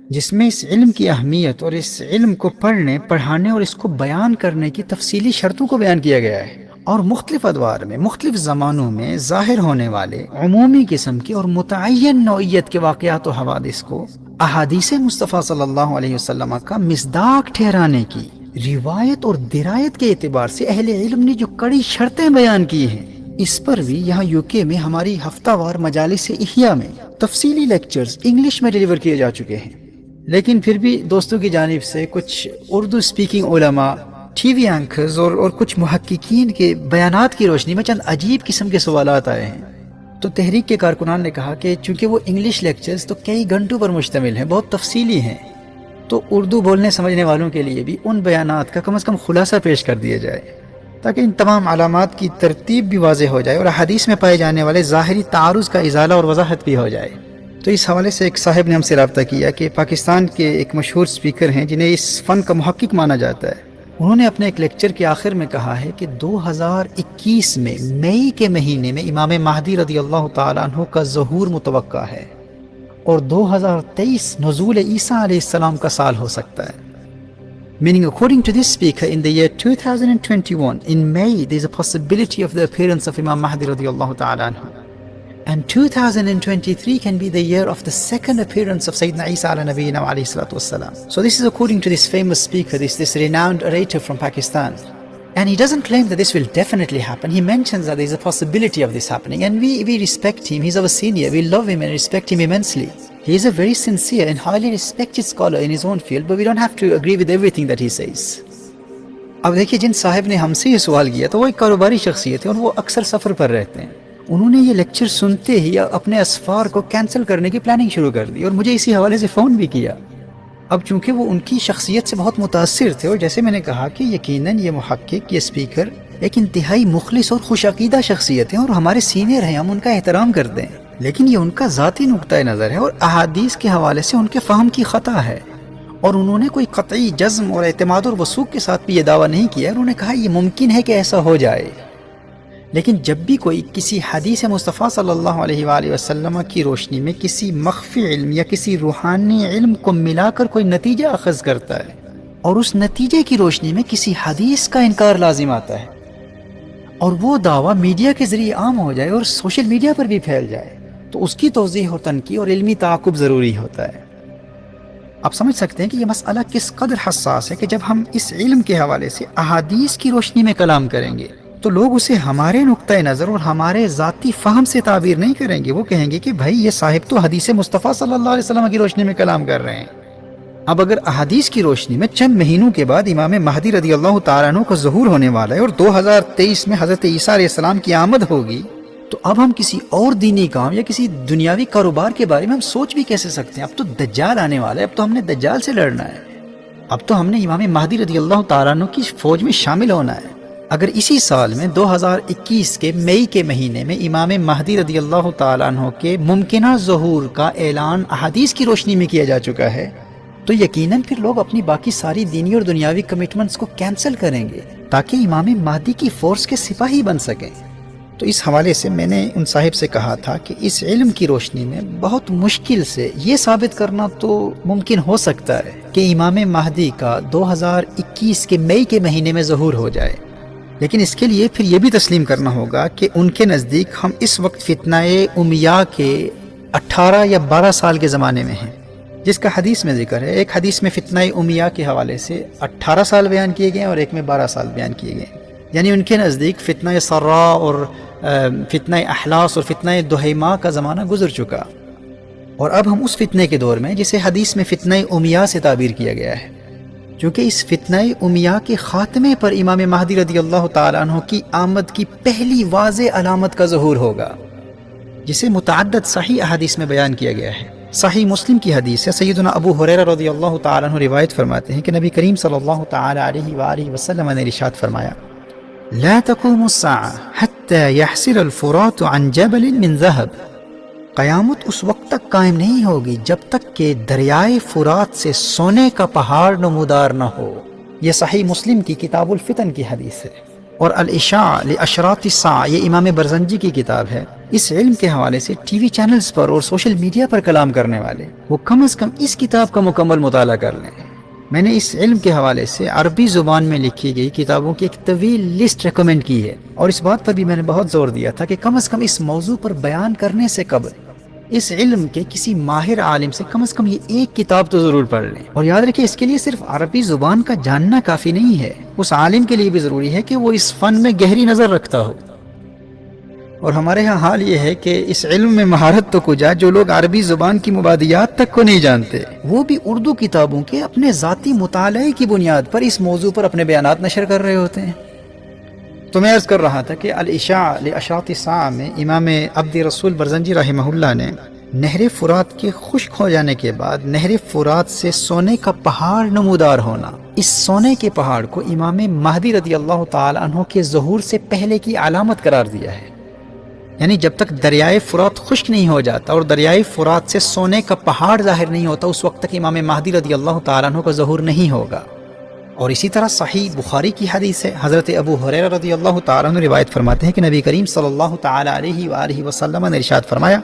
جس میں اس علم کی اہمیت اور اس علم کو پڑھنے، پڑھانے اور اس کو بیان کرنے کی تفصیلی شرطوں کو بیان کیا گیا ہے، اور مختلف ادوار میں، مختلف زمانوں میں ظاہر ہونے والے عمومی قسم کے اور متعین نوعیت کے واقعات و حوادث کو احادیث مصطفیٰ صلی اللہ علیہ وسلم کا مصداق ٹھہرانے کی روایت اور درایت کے اعتبار سے اہل علم نے جو کڑی شرطیں بیان کی ہیں، اس پر بھی یہاں UK میں ہماری ہفتہ وار مجالس احیاء میں تفصیلی لیکچرز انگلش میں ڈیلیور کیے جا چکے ہیں۔ لیکن پھر بھی دوستوں کی جانب سے کچھ اردو سپیکنگ علماء، ٹی وی اینکرز اور کچھ محققین کے بیانات کی روشنی میں چند عجیب قسم کے سوالات آئے ہیں۔ تو تحریک کے کارکنان نے کہا کہ چونکہ وہ انگلش لیکچرز تو کئی گھنٹوں پر مشتمل ہیں، بہت تفصیلی ہیں، تو اردو بولنے سمجھنے والوں کے لیے بھی ان بیانات کا کم از کم خلاصہ پیش کر دیا جائے، تاکہ ان تمام علامات کی ترتیب بھی واضح ہو جائے اور حدیث میں پائے جانے والے ظاہری تعارض کا ازالہ اور وضاحت بھی ہو جائے۔ تو اس حوالے سے ایک صاحب نے ہم سے رابطہ کیا کہ پاکستان کے ایک مشہور سپیکر ہیں جنہیں اس فن کا محقق مانا جاتا ہے۔ انہوں نے اپنے ایک لیکچر کے آخر میں کہا ہے کہ 2021 میں مئی کے مہینے میں امام مہدی رضی اللہ تعالیٰ عنہ کا ظہور متوقع ہے، اور 2023 نزول عیسیٰ علیہ السلام کا سال ہو سکتا ہے۔ Meaning, according to this speaker, in the year 2021, in May, there is a possibility of the appearance of Imam Mahdi radiallahu ta'ala anhu. And 2023 can be the year of the second appearance of Sayyidina Isa ala Nabiyyina wa alayhi salatu wassalam. So this is according to this famous speaker, this renowned orator from Pakistan. And he doesn't claim that this will definitely happen. He mentions that there is a possibility of this happening. And we respect him. He's our senior. We love him and respect him immensely. He is a very sincere and highly respected scholar in his own field, but we don't have to agree with everything that he says. اب دیکھیے، جن صاحب نے ہم سے یہ سوال کیا تو وہ ایک کاروباری شخصیت ہے اور وہ اکثر سفر پر رہتے ہیں۔ انہوں نے یہ لیکچر سنتے ہی اپنے اسفار کو کینسل کرنے کی پلاننگ شروع کر دی اور مجھے اسی حوالے سے فون بھی کیا۔ اب چونکہ وہ ان کی شخصیت سے بہت متاثر تھے، اور جیسے میں نے کہا کہ یقیناً یہ محقق، یہ اسپیکر ایک انتہائی مخلص اور خوش عقیدہ شخصیت ہیں اور ہمارے سینئر ہیں، ہم ان کا احترام کرتے ہیں، لیکن یہ ان کا ذاتی نقطۂ نظر ہے اور احادیث کے حوالے سے ان کے فہم کی خطا ہے، اور انہوں نے کوئی قطعی جزم اور اعتماد اور وثوق کے ساتھ بھی یہ دعویٰ نہیں کیا۔ انہوں نے کہا یہ ممکن ہے کہ ایسا ہو جائے، لیکن جب بھی کوئی کسی حدیث مصطفیٰ صلی اللہ علیہ وآلہ وسلم کی روشنی میں کسی مخفی علم یا کسی روحانی علم کو ملا کر کوئی نتیجہ اخذ کرتا ہے اور اس نتیجے کی روشنی میں کسی حدیث کا انکار لازم آتا ہے اور وہ دعویٰ میڈیا کے ذریعے عام ہو جائے اور سوشل میڈیا پر بھی پھیل جائے، تو اس کی توضیح اور تنقیح اور علمی تعاقب ضروری ہوتا ہے۔ آپ سمجھ سکتے ہیں کہ یہ مسئلہ کس قدر حساس ہے کہ جب ہم اس علم کے حوالے سے احادیث کی روشنی میں کلام کریں گے تو لوگ اسے ہمارے نقطۂ نظر اور ہمارے ذاتی فہم سے تعبیر نہیں کریں گے، وہ کہیں گے کہ بھائی یہ صاحب تو حدیث مصطفیٰ صلی اللہ علیہ وسلم کی روشنی میں کلام کر رہے ہیں۔ اب اگر احادیث کی روشنی میں چند مہینوں کے بعد امام مہدی رضی اللہ تعالیٰ عنہ کا ظہور ہونے والا ہے اور 2023 میں حضرت عیسیٰ علیہ السلام کی آمد ہوگی، تو اب ہم کسی اور دینی کام یا کسی دنیاوی کاروبار کے بارے میں ہم سوچ بھی کیسے سکتے ہیں؟ اب تو دجال آنے والا ہے، اب تو ہم نے دجال سے لڑنا ہے، اب تو ہم نے امام مہدی رضی اللہ تعالیٰ عنہ کی فوج میں شامل ہونا ہے۔ اگر اسی سال میں 2021 کے مئی کے مہینے میں امام مہدی رضی اللہ تعالیٰ عنہ کے ممکنہ ظہور کا اعلان احادیث کی روشنی میں کیا جا چکا ہے، تو یقیناً پھر لوگ اپنی باقی ساری دینی اور دنیاوی کمٹمنٹس کو کینسل کریں گے تاکہ امام مہدی کی فورس کے سپاہی بن سکیں۔ تو اس حوالے سے میں نے ان صاحب سے کہا تھا کہ اس علم کی روشنی میں بہت مشکل سے یہ ثابت کرنا تو ممکن ہو سکتا ہے کہ امام مہدی کا 2021 کے مئی کے مہینے میں ظہور ہو جائے، لیکن اس کے لیے پھر یہ بھی تسلیم کرنا ہوگا کہ ان کے نزدیک ہم اس وقت فتنہ امیہ کے 18 یا 12 سال کے زمانے میں ہیں، جس کا حدیث میں ذکر ہے۔ ایک حدیث میں فتنہ امیہ کے حوالے سے 18 سال بیان کیے گئے اور ایک میں 12 سال بیان کیے گئے، یعنی ان کے نزدیک فتنہ سرا اور فتنہ احلاس اور فتنہ دہیمہ کا زمانہ گزر چکا، اور اب ہم اس فتنے کے دور میں جسے حدیث میں فتنہ امیہ سے تعبیر کیا گیا ہے، چونکہ اس فتنہ امیہ کے خاتمے پر امام مہدی رضی اللہ تعالیٰ عنہ کی آمد کی پہلی واضح علامت کا ظہور ہوگا، جسے متعدد صحیح احادیث میں بیان کیا گیا ہے۔ صحیح مسلم کی حدیث ہے، سیدنا ابو ہریرہ رضی اللہ تعالیٰ عنہ روایت فرماتے ہیں کہ نبی کریم صلی اللہ تعالیٰ علیہ وآلہ وسلم نے ارشاد فرمایا: لا تقوم الساعة حتى يحصل الفرات عن جبل من ذهب، قیامت اس وقت تک قائم نہیں ہوگی جب تک کہ دریائے فرات سے سونے کا پہاڑ نمودار نہ ہو۔ یہ صحیح مسلم کی کتاب الفتن کی حدیث ہے۔ اور الاشاع لاشراط الساعہ یہ امام برزنجی کی کتاب ہے۔ اس علم کے حوالے سے ٹی وی چینلز پر اور سوشل میڈیا پر کلام کرنے والے وہ کم از کم اس کتاب کا مکمل مطالعہ کر لیں۔ میں نے اس علم کے حوالے سے عربی زبان میں لکھی گئی کتابوں کی ایک طویل لسٹ ریکمینڈ کی ہے، اور اس بات پر بھی میں نے بہت زور دیا تھا کہ کم از کم اس موضوع پر بیان کرنے سے قبل اس علم کے کسی ماہر عالم سے کم از کم یہ ایک کتاب تو ضرور پڑھ لیں۔ اور یاد رکھیں اس کے لیے صرف عربی زبان کا جاننا کافی نہیں ہے، اس عالم کے لیے بھی ضروری ہے کہ وہ اس فن میں گہری نظر رکھتا ہو۔ اور ہمارے ہاں حال یہ ہے کہ اس علم میں مہارت تو کجا، جو لوگ عربی زبان کی مبادیات تک کو نہیں جانتے وہ بھی اردو کتابوں کے اپنے ذاتی مطالعے کی بنیاد پر اس موضوع پر اپنے بیانات نشر کر رہے ہوتے ہیں۔ تو میں عرض کر رہا تھا کہ الاشاع لاشراط الساعہ میں امام عبد رسول برزنجی رحمہ اللہ نے نہر فرات کے خشک ہو جانے کے بعد نہر فرات سے سونے کا پہاڑ نمودار ہونا، اس سونے کے پہاڑ کو امام مہدی رضی اللہ تعالی عنہ کے ظہور سے پہلے کی علامت قرار دیا ہے۔ یعنی جب تک دریائے فرات خشک نہیں ہو جاتا اور دریائے فرات سے سونے کا پہاڑ ظاہر نہیں ہوتا، اس وقت تک امام مہدی رضی اللہ تعالیٰ عنہ کا ظہور نہیں ہوگا۔ اور اسی طرح صحیح بخاری کی حدیث ہے، حضرت ابو ہریرہ رضی اللہ تعالیٰ عنہ روایت فرماتے ہیں کہ نبی کریم صلی اللہ تعالیٰ علیہ وآلہ وسلم نے ارشاد فرمایا: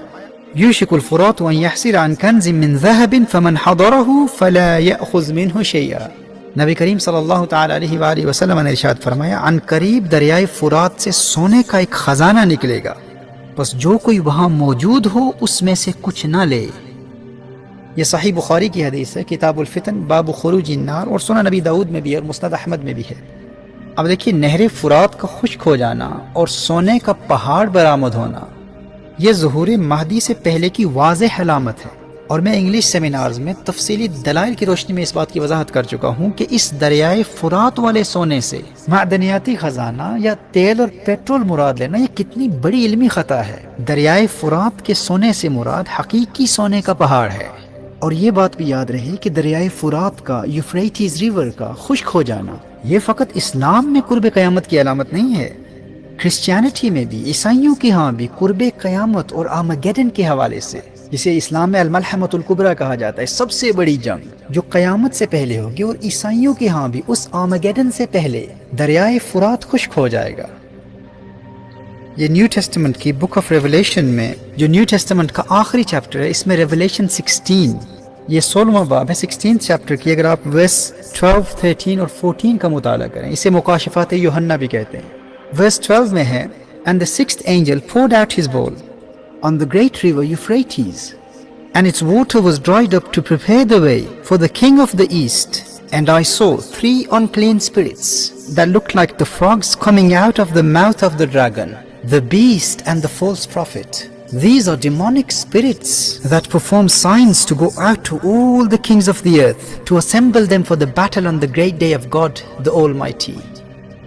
یوشک الفرات ان یحسر عن کنز من ذهب فمن حضره فلا یأخذ منه شیئا۔ نبی کریم صلی اللہ تعالیٰ علیہ وآلہ وسلم نے ارشاد فرمایا عن قریب دریائے فرات سے سونے کا ایک خزانہ نکلے گا، بس جو کوئی وہاں موجود ہو اس میں سے کچھ نہ لے۔ یہ صحیح بخاری کی حدیث ہے، کتاب الفتن باب خروج النار، اور سنن نبی داؤد میں بھی اور مسند احمد میں بھی ہے۔ اب دیکھیے نہر فرات کا خشک ہو جانا اور سونے کا پہاڑ برآمد ہونا یہ ظہور مہدی سے پہلے کی واضح علامت ہے، اور میں انگلش سیمینارز میں تفصیلی دلائل کی روشنی میں اس بات کی وضاحت کر چکا ہوں کہ اس دریائے فرات والے سونے سے معدنیاتی خزانہ یا تیل اور پیٹرول مراد لینا یہ کتنی بڑی علمی خطا ہے۔ دریائے فرات کے سونے سے مراد حقیقی سونے کا پہاڑ ہے۔ اور یہ بات بھی یاد رہے کہ دریائے فرات کا یوفریٹس ریور کا خشک ہو جانا یہ فقط اسلام میں قرب قیامت کی علامت نہیں ہے، کرسچینٹی میں بھی، عیسائیوں کے ہاں بھی قرب قیامت اور آرمیگیڈن کے حوالے سے، جسے اسلام میں الملحمۃ الکبریٰ کہا جاتا ہے، سب سے بڑی جنگ جو قیامت سے پہلے ہوگی، اور عیسائیوں کے ہاں بھی اس آرمیگیڈن سے پہلے دریائے فرات خشک ہو جائے گا۔ یہ نیو ٹیسٹمنٹ کی بک آف ریولیشن میں جو نیو ٹیسٹمنٹ کا آخری چیپٹر ہے، اس میں ریولیشن 16 یہ 16واں باب ہے 16 چیپٹر کی، اگر آپ ورس 12، 13 اور 14 کا مطالعہ کریں، اسے مکاشفات یوحنا بھی کہتے ہیں۔ ورس 12 میں ہے And the sixth angel poured out his bowl on the great river Euphrates, and its water was dried up to prepare the way for the king of the east. And I saw 3 unclean spirits that looked like the frogs coming out of the mouth of the dragon, the beast and the false prophet. These are demonic spirits that perform signs to go out to all the kings of the earth to assemble them for the battle on the great day of God the Almighty.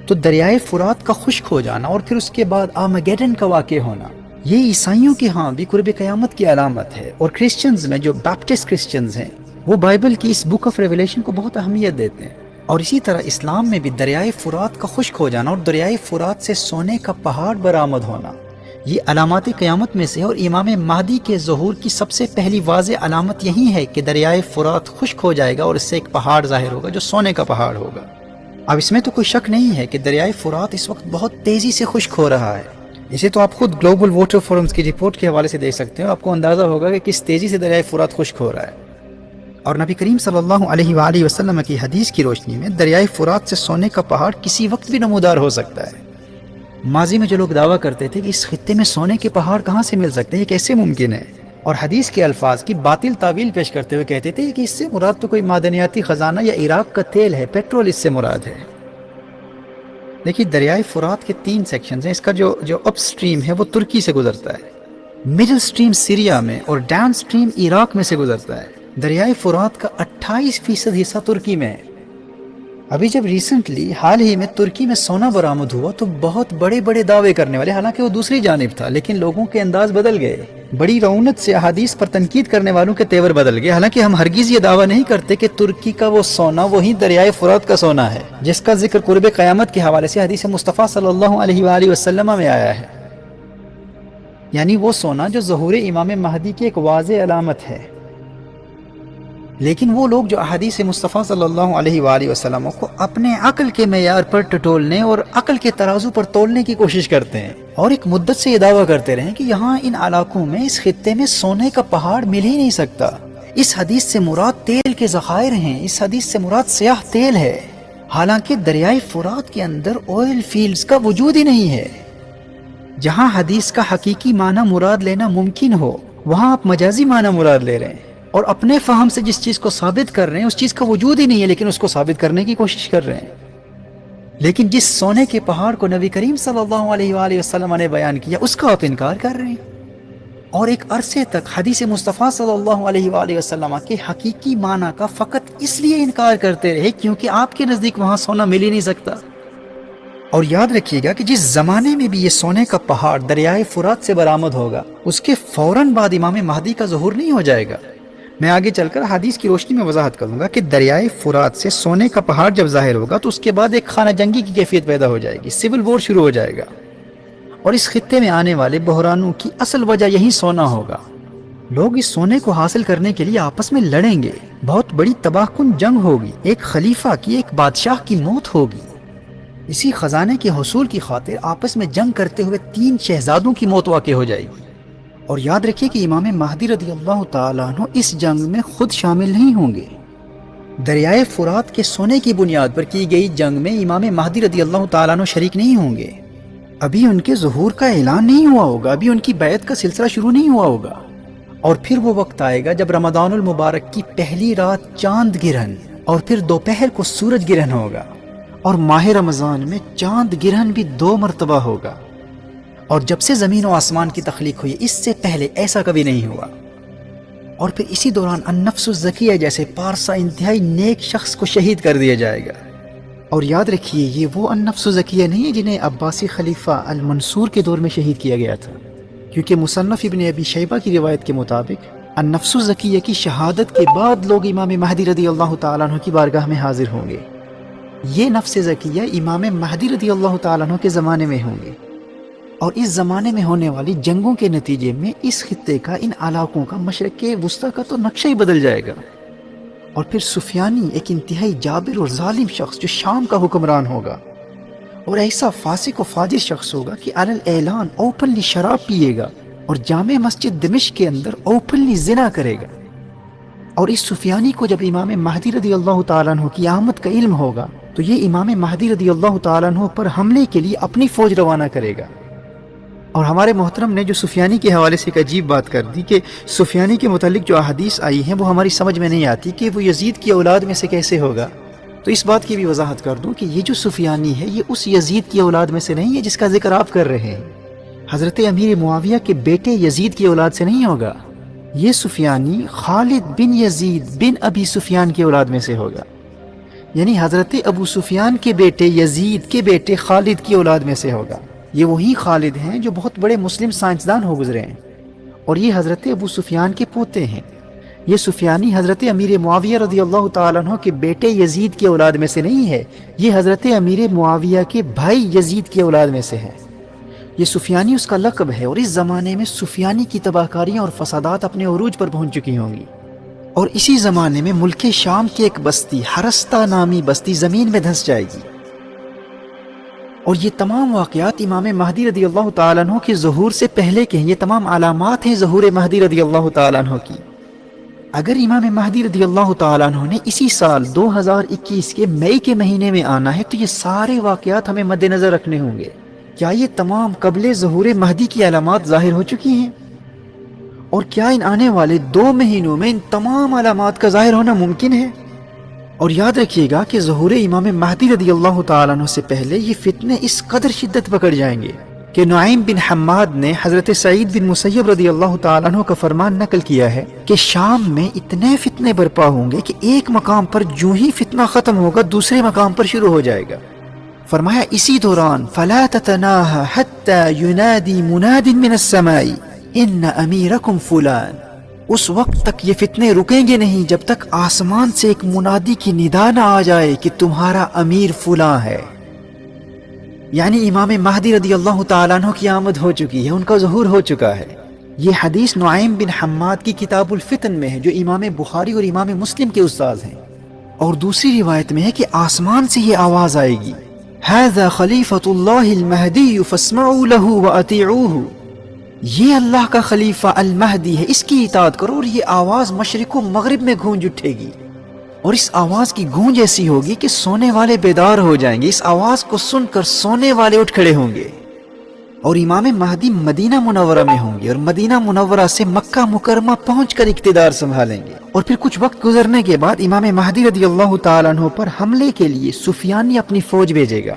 تو دریائے فرات کا خشک ہو جانا اور پھر اس کے بعد آرمیگیڈن کا واقع ہونا یہ عیسائیوں کے ہاں بھی قرب قیامت کی علامت ہے، اور کرسچنز میں جو بیپٹسٹ کرسچنز ہیں وہ بائبل کی اس بک آف ریولیشن کو بہت اہمیت دیتے ہیں۔ اور اسی طرح اسلام میں بھی دریائے فرات کا خشک ہو جانا اور دریائے فرات سے سونے کا پہاڑ برآمد ہونا یہ علامات قیامت میں سے، اور امام مہدی کے ظہور کی سب سے پہلی واضح علامت یہی ہے کہ دریائے فرات خشک ہو جائے گا اور اس سے ایک پہاڑ ظاہر ہوگا جو سونے کا پہاڑ ہوگا۔ اب اس میں تو کوئی شک نہیں ہے کہ دریائے فرات اس وقت بہت تیزی سے خشک ہو رہا ہے، اسے تو آپ خود گلوبل واٹر فورمز کی رپورٹ کے حوالے سے دیکھ سکتے ہیں، آپ کو اندازہ ہوگا کہ کس تیزی سے دریائے فرات خشک ہو رہا ہے۔ اور نبی کریم صلی اللہ علیہ وآلہ وسلم کی حدیث کی روشنی میں دریائے فرات سے سونے کا پہاڑ کسی وقت بھی نمودار ہو سکتا ہے۔ ماضی میں جو لوگ دعویٰ کرتے تھے کہ اس خطے میں سونے کے پہاڑ کہاں سے مل سکتے ہیں، یہ کیسے ممکن ہے، اور حدیث کے الفاظ کی باطل تعویل پیش کرتے ہوئے کہتے تھے کہ اس سے مراد تو کوئی معدنیاتی خزانہ یا عراق کا تیل ہے، پیٹرول اس سے مراد ہے۔ دیکھیے دریائے فرات کے 3 سیکشنز ہیں، اس کا جو اپ سٹریم ہے وہ ترکی سے گزرتا ہے، مڈل سٹریم سیریا میں، اور ڈاؤن سٹریم عراق میں سے گزرتا ہے۔ دریائے فرات کا 28% حصہ ترکی میں ہے۔ ابھی جب ریسنٹلی حال ہی میں ترکی میں سونا برآمد ہوا تو بہت بڑے بڑے دعوے کرنے والے، حالانکہ وہ دوسری جانب تھا، لیکن لوگوں کے انداز بدل گئے، بڑی رونت سے احادیث پر تنقید کرنے والوں کے تیور بدل گئے۔ حالانکہ ہم ہرگز یہ دعویٰ نہیں کرتے کہ ترکی کا وہ سونا وہی دریائے فرات کا سونا ہے جس کا ذکر قرب قیامت کے حوالے سے حدیث مصطفیٰ صلی اللہ علیہ وآلہ وسلم میں آیا ہے، یعنی وہ سونا جو ظہور امام مہدی کی ایک واضح علامت ہے۔ لیکن وہ لوگ جو احادیث مصطفیٰ صلی اللہ علیہ وآلہ وسلم کو اپنے عقل کے معیار پر ٹٹولنے اور عقل کے ترازو پر تولنے کی کوشش کرتے ہیں، اور ایک مدت سے یہ دعویٰ کرتے رہے کہ یہاں ان علاقوں میں، اس خطے میں سونے کا پہاڑ مل ہی نہیں سکتا، اس حدیث سے مراد تیل کے ذخائر ہیں، اس حدیث سے مراد سیاہ تیل ہے، حالانکہ دریائے فرات کے اندر آئل فیلڈز کا وجود ہی نہیں ہے۔ جہاں حدیث کا حقیقی معنی مراد لینا ممکن ہو، وہاں آپ مجازی معنی مراد لے رہے ہیں، اور اپنے فہم سے جس چیز کو ثابت کر رہے ہیں اس چیز کا وجود ہی نہیں ہے، لیکن اس کو ثابت کرنے کی کوشش کر رہے ہیں۔ لیکن جس سونے کے پہاڑ کو نبی کریم صلی اللہ علیہ وآلہ وسلم نے بیان کیا، اس کا آپ انکار کر رہے ہیں، اور ایک عرصے تک حدیث مصطفیٰ صلی اللہ علیہ وآلہ وسلم کے حقیقی معنی کا فقط اس لیے انکار کرتے رہے کیونکہ آپ کے نزدیک وہاں سونا مل ہی نہیں سکتا۔ اور یاد رکھیے گا کہ جس زمانے میں بھی یہ سونے کا پہاڑ دریائے فرات سے برآمد ہوگا، اس کے فوراً بعد امام مہدی کا ظہور نہیں ہو جائے گا۔ میں آگے چل کر حدیث کی روشنی میں وضاحت کروں گا کہ دریائے فرات سے سونے کا پہاڑ جب ظاہر ہوگا تو اس کے بعد ایک خانہ جنگی کی کیفیت پیدا ہو جائے گی، سول وار شروع ہو جائے گا، اور اس خطے میں آنے والے بحرانوں کی اصل وجہ یہی سونا ہوگا۔ لوگ اس سونے کو حاصل کرنے کے لیے آپس میں لڑیں گے، بہت بڑی تباہ کن جنگ ہوگی، ایک خلیفہ کی، ایک بادشاہ کی موت ہوگی۔ اسی خزانے کے حصول کی خاطر آپس میں جنگ کرتے ہوئے 3 شہزادوں کی موت واقع ہو جائے گی۔ اور یاد رکھیے کہ امام مہدی رضی اللہ تعالیٰ عنہ اس جنگ میں خود شامل نہیں ہوں گے۔ دریائے فرات کے سونے کی بنیاد پر کی گئی جنگ میں امام مہدی رضی اللہ تعالیٰ عنہ شریک نہیں ہوں گے، ابھی ان کے ظہور کا اعلان نہیں ہوا ہوگا، ابھی ان کی بیعت کا سلسلہ شروع نہیں ہوا ہوگا۔ اور پھر وہ وقت آئے گا جب رمضان المبارک کی پہلی رات چاند گرہن، اور پھر دوپہر کو سورج گرہن ہوگا، اور ماہ رمضان میں چاند گرہن بھی 2 مرتبہ ہوگا، اور جب سے زمین و آسمان کی تخلیق ہوئی اس سے پہلے ایسا کبھی نہیں ہوا۔ اور پھر اسی دوران النفس الزکیہ جیسے پارسا انتہائی نیک شخص کو شہید کر دیا جائے گا۔ اور یاد رکھیے یہ وہ النفس الزکیہ نہیں ہے جنہیں عباسی خلیفہ المنصور کے دور میں شہید کیا گیا تھا، کیونکہ مصنف ابن ابی شیبہ کی روایت کے مطابق النفس الزکیہ کی شہادت کے بعد لوگ امام مہدی رضی اللہ تعالیٰ عنہ کی بارگاہ میں حاضر ہوں گے۔ یہ نفس زکیہ امام مہدی رضی اللہ تعالیٰ عنہ کے زمانے میں ہوں گے، اور اس زمانے میں ہونے والی جنگوں کے نتیجے میں اس خطے کا، ان علاقوں کا، مشرق وسطیٰ کا تو نقشہ ہی بدل جائے گا۔ اور پھر سفیانی ایک انتہائی جابر اور ظالم شخص جو شام کا حکمران ہوگا، اور ایسا فاسق و فاجر شخص ہوگا کہ علی الاعلان اوپنلی شراب پیے گا، اور جامع مسجد دمشق کے اندر اوپنلی زنا کرے گا۔ اور اس سفیانی کو جب امام مہدی رضی اللہ تعالیٰ عنہ کی آمد کا علم ہوگا تو یہ امام مہدی رضی اللہ تعالیٰ عنہ پر حملے کے لیے اپنی فوج روانہ کرے گا۔ اور ہمارے محترم نے جو سفیانی کے حوالے سے ایک عجیب بات کر دی کہ سفیانی کے متعلق جو احادیث آئی ہیں وہ ہماری سمجھ میں نہیں آتی کہ وہ یزید کی اولاد میں سے کیسے ہوگا، تو اس بات کی بھی وضاحت کر دوں کہ یہ جو سفیانی ہے یہ اس یزید کی اولاد میں سے نہیں ہے جس کا ذکر آپ کر رہے ہیں، حضرت امیر معاویہ کے بیٹے یزید کی اولاد سے نہیں ہوگا۔ یہ سفیانی خالد بن یزید بن ابی سفیان کی اولاد میں سے ہوگا، یعنی حضرت ابو سفیان کے بیٹے یزید کے بیٹے خالد کی اولاد میں سے ہوگا۔ یہ وہی خالد ہیں جو بہت بڑے مسلم سائنسدان ہو گزرے ہیں، اور یہ حضرت ابو سفیان کے پوتے ہیں۔ یہ سفیانی حضرت امیر معاویہ رضی اللہ تعالیٰ عنہ کے بیٹے یزید کی اولاد میں سے نہیں ہے، یہ حضرت امیر معاویہ کے بھائی یزید کی اولاد میں سے ہے۔ یہ سفیانی اس کا لقب ہے، اور اس زمانے میں سفیانی کی تباہ کاریاں اور فسادات اپنے عروج پر پہنچ چکی ہوں گی۔ اور اسی زمانے میں ملک شام کی ایک بستی حرستہ نامی بستی زمین میں دھنس جائے گی۔ اور یہ تمام واقعات امام مہدی رضی اللہ تعالیٰ عنہ کے ظہور سے پہلے کے ہیں، یہ تمام علامات ہیں ظہور مہدی رضی اللہ تعالیٰ عنہ کی۔ اگر امام مہدی رضی اللہ تعالیٰ عنہ نے اسی سال 2021 کے مئی کے مہینے میں آنا ہے تو یہ سارے واقعات ہمیں مد نظر رکھنے ہوں گے۔ کیا یہ تمام قبل ظہور مہدی کی علامات ظاہر ہو چکی ہیں؟ اور کیا ان آنے والے 2 مہینوں میں ان تمام علامات کا ظاہر ہونا ممکن ہے؟ اور یاد رکھیے گا کہ ظہور امام مہدی رضی اللہ تعالیٰ عنہ سے پہلے یہ فتنے اس قدر شدت پکڑ جائیں گے کہ نعیم بن حماد نے حضرت سعید بن مسیب رضی اللہ تعالیٰ عنہ کا فرمان نقل کیا ہے کہ شام میں اتنے فتنے برپا ہوں گے کہ ایک مقام پر جو ہی فتنہ ختم ہوگا دوسرے مقام پر شروع ہو جائے گا۔ فرمایا اسی دوران فَلَا تَتَنَاهَا حَتَّى يُنَادِي مُنَادٍ مِّنَ السَّمَاءِ إِنَّ أَمِيرَكُمْ فُلَانٌ۔ اس وقت تک یہ فتنے رکیں گے نہیں جب تک آسمان سے ایک منادی کی ندا نہ آ جائے کہ تمہارا امیر فلاں ہے۔ یعنی امام مہدی رضی اللہ تعالیٰ عنہ کی آمد ہو چکی ہے، ان کا ظہور ہو چکا ہے۔ یہ حدیث نعیم بن حماد کی کتاب الفتن میں ہے جو امام بخاری اور امام مسلم کے استاد ہیں. اور دوسری روایت میں ہے کہ آسمان سے یہ آواز آئے گی ھذا خلیفۃ اللہ المہدی فاسمعوا له واطیعوه. یہ اللہ کا خلیفہ المہدی ہے، اس کی اطاعت کرو. اور یہ آواز مشرق و مغرب میں گونج اٹھے گی، اور اس آواز کی گونج ایسی ہوگی کہ سونے والے بیدار ہو جائیں گے. اس آواز کو سن کر سونے والے اٹھ کھڑے ہوں گے. اور امام مہدی مدینہ منورہ میں ہوں گے، اور مدینہ منورہ سے مکہ مکرمہ پہنچ کر اقتدار سنبھالیں گے. اور پھر کچھ وقت گزرنے کے بعد امام مہدی رضی اللہ تعالیٰ عنہ پر حملے کے لیے سفیانی اپنی فوج بھیجے گا،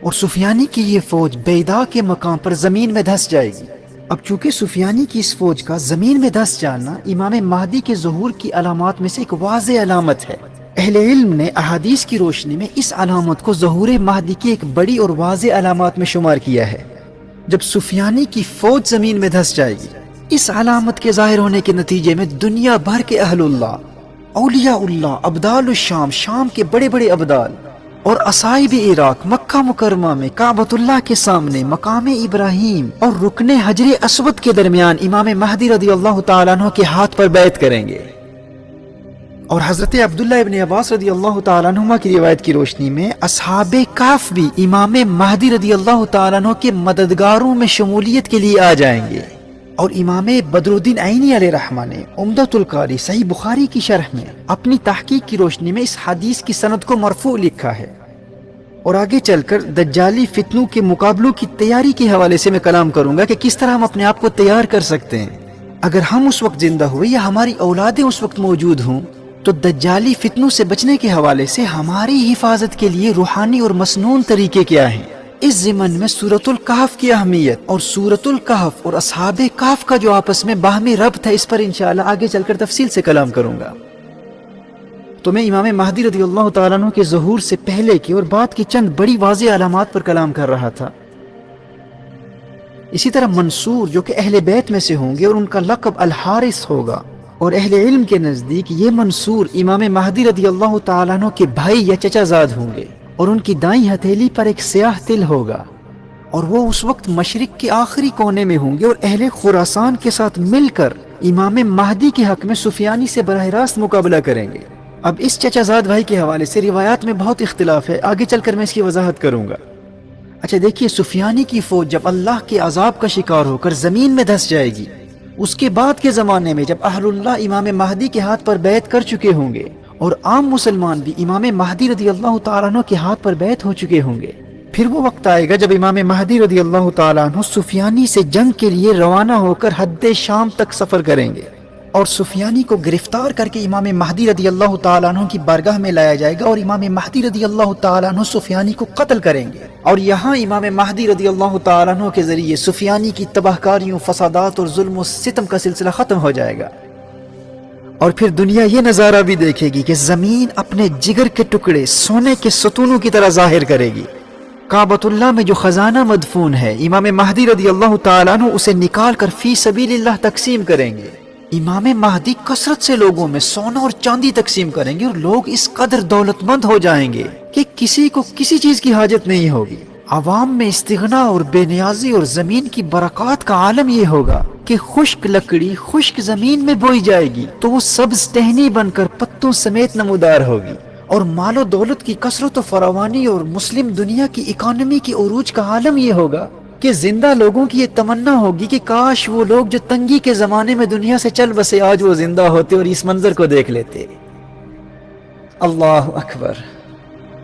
اور سفیانی کی یہ فوج بیضاء کے مقام پر زمین میں دھس جائے گی. اب چونکہ سفیانی کی اس فوج کا زمین میں دھس جانا امام مہدی کے ظہور کی علامات میں سے ایک واضح علامت ہے. اہل علم نے احادیث کی روشنی میں اس علامت کو ظہور مہدی کی ایک بڑی اور واضح علامات میں شمار کیا ہے. جب سفیانی کی فوج زمین میں دھس جائے گی، اس علامت کے ظاہر ہونے کے نتیجے میں دنیا بھر کے اہل اللہ، اولیاء اللہ، ابدال الشام، شام کے بڑے بڑے ابدال، اور اصحاب عراق مکہ مکرمہ میں کعبۃ اللہ کے سامنے مقام ابراہیم اور رکن حجر اسود کے درمیان امام مہدی رضی اللہ تعالیٰ عنہ کے ہاتھ پر بیعت کریں گے. اور حضرت عبداللہ ابن عباس رضی اللہ تعالیٰ عنہما کی روایت کی روشنی میں اصحاب کہف بھی امام مہدی رضی اللہ تعالیٰ عنہ کے مددگاروں میں شمولیت کے لیے آ جائیں گے. اور امام بدر الدین عینی علیہ رحمہ نے عمدۃ القاری صحیح بخاری کی شرح میں اپنی تحقیق کی روشنی میں اس حدیث کی سند کو مرفوع لکھا ہے. اور آگے چل کر دجالی فتنوں کے مقابلوں کی تیاری کے حوالے سے میں کلام کروں گا کہ کس طرح ہم اپنے آپ کو تیار کر سکتے ہیں. اگر ہم اس وقت زندہ ہوئے یا ہماری اولادیں اس وقت موجود ہوں تو دجالی فتنوں سے بچنے کے حوالے سے ہماری حفاظت کے لیے روحانی اور مسنون طریقے کیا ہیں. اس ضمن میں سورۃ الکہف کی اہمیت اور سورۃ الکہف اور اصحاب کہف کا جو آپس میں باہمی ربط ہے، اس پر انشاءاللہ آگے چل کر تفصیل سے کلام کروں گا. تو میں امام مہدی رضی اللہ تعالیٰ عنہ کے ظہور سے پہلے کی اور بعد کی چند بڑی واضح علامات پر کلام کر رہا تھا. اسی طرح منصور جو کہ اہل بیت میں سے ہوں گے اور ان کا لقب الحارث ہوگا، اور اہل علم کے نزدیک یہ منصور امام مہدی رضی اللہ تعالیٰ عنہ کے بھائی یا چچا زاد ہوں گے، اور ان کی دائیں ہتھیلی پر ایک سیاہ تل ہوگا، اور وہ اس وقت مشرق کے آخری کونے میں ہوں گے اور اہل خراسان کے ساتھ مل کر امام مہدی کے حق میں سفیانی سے براہ راست مقابلہ کریں گے. اب اس چچا زاد بھائی کے حوالے سے روایات میں بہت اختلاف ہے، آگے چل کر میں اس کی وضاحت کروں گا. اچھا دیکھیے، سفیانی کی فوج جب اللہ کے عذاب کا شکار ہو کر زمین میں دھس جائے گی، اس کے بعد کے زمانے میں جب اہل اللہ امام مہدی کے ہاتھ پر بیعت کر چکے ہوں گے اور عام مسلمان بھی امام مہدی رضی اللہ تعالیٰ عنہ کے ہاتھ پر بیعت ہو چکے ہوں گے، پھر وہ وقت آئے گا جب امام مہدی رضی اللہ تعالیٰ عنہ سفیانی سے جنگ کے لیے روانہ ہو کر حد شام تک سفر کریں گے، اور سفیانی کو گرفتار کر کے امام مہدی رضی اللہ تعالیٰ عنہ کی بارگاہ میں لایا جائے گا، اور امام مہدی رضی اللہ تعالیٰ عنہ سفیانی کو قتل کریں گے. اور یہاں امام مہدی رضی اللہ تعالیٰ عنہ کے ذریعے سفیانی کی تباہ کاریوں، فسادات اور ظلم و ستم کا سلسلہ ختم ہو جائے گا. اور پھر دنیا یہ نظارہ بھی دیکھے گی کہ زمین اپنے جگر کے ٹکڑے سونے کے ستونوں کی طرح ظاہر کرے گی. کعبۃ اللہ میں جو خزانہ مدفون ہے، امام مہدی رضی اللہ تعالیٰ عنہ اسے نکال کر فی سبیل اللہ تقسیم کریں گے. امام مہدی کثرت سے لوگوں میں سونا اور چاندی تقسیم کریں گے، اور لوگ اس قدر دولت مند ہو جائیں گے کہ کسی کو کسی چیز کی حاجت نہیں ہوگی. عوام میں استغنا اور بے نیازی اور زمین کی برکات کا عالم یہ ہوگا کہ خشک لکڑی خشک زمین میں بوئی جائے گی تو وہ سبز ٹہنی بن کر پتوں سمیت نمودار ہوگی. اور مال و دولت کی کثرت و فراوانی اور مسلم دنیا کی اکانومی کی عروج کا عالم یہ ہوگا کہ زندہ لوگوں کی یہ تمنا ہوگی کہ کاش وہ لوگ جو تنگی کے زمانے میں دنیا سے چل بسے آج وہ زندہ ہوتے اور اس منظر کو دیکھ لیتے. اللہ اکبر.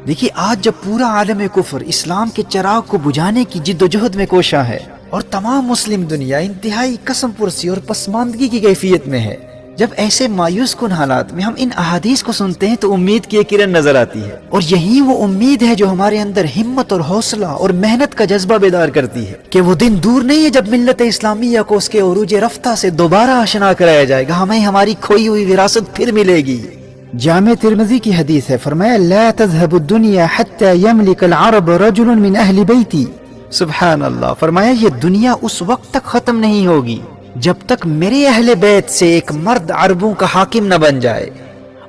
دیکھیے، آج جب پورا عالم کفر اسلام کے چراغ کو بجھانے کی جد و جہد میں کوشاں ہے اور تمام مسلم دنیا انتہائی قسم پرسی اور پسماندگی کی کیفیت میں ہے، جب ایسے مایوس کن حالات میں ہم ان احادیث کو سنتے ہیں تو امید کی ایک کرن نظر آتی ہے، اور یہی وہ امید ہے جو ہمارے اندر ہمت اور حوصلہ اور محنت کا جذبہ بیدار کرتی ہے کہ وہ دن دور نہیں ہے جب ملت اسلامیہ کو اس کے عروج رفتہ سے دوبارہ آشنا کرایا جائے گا، ہمیں ہماری کھوئی ہوئی وراثت پھر ملے گی. جامع ترمذی کی حدیث ہے، فرمایا لا تذهب الدنيا حتى يملك العرب رجل من اہل بیتی. سبحان اللہ. فرمایا یہ دنیا اس وقت تک ختم نہیں ہوگی جب تک میرے اہل بیت سے ایک مرد عربوں کا حاکم نہ بن جائے.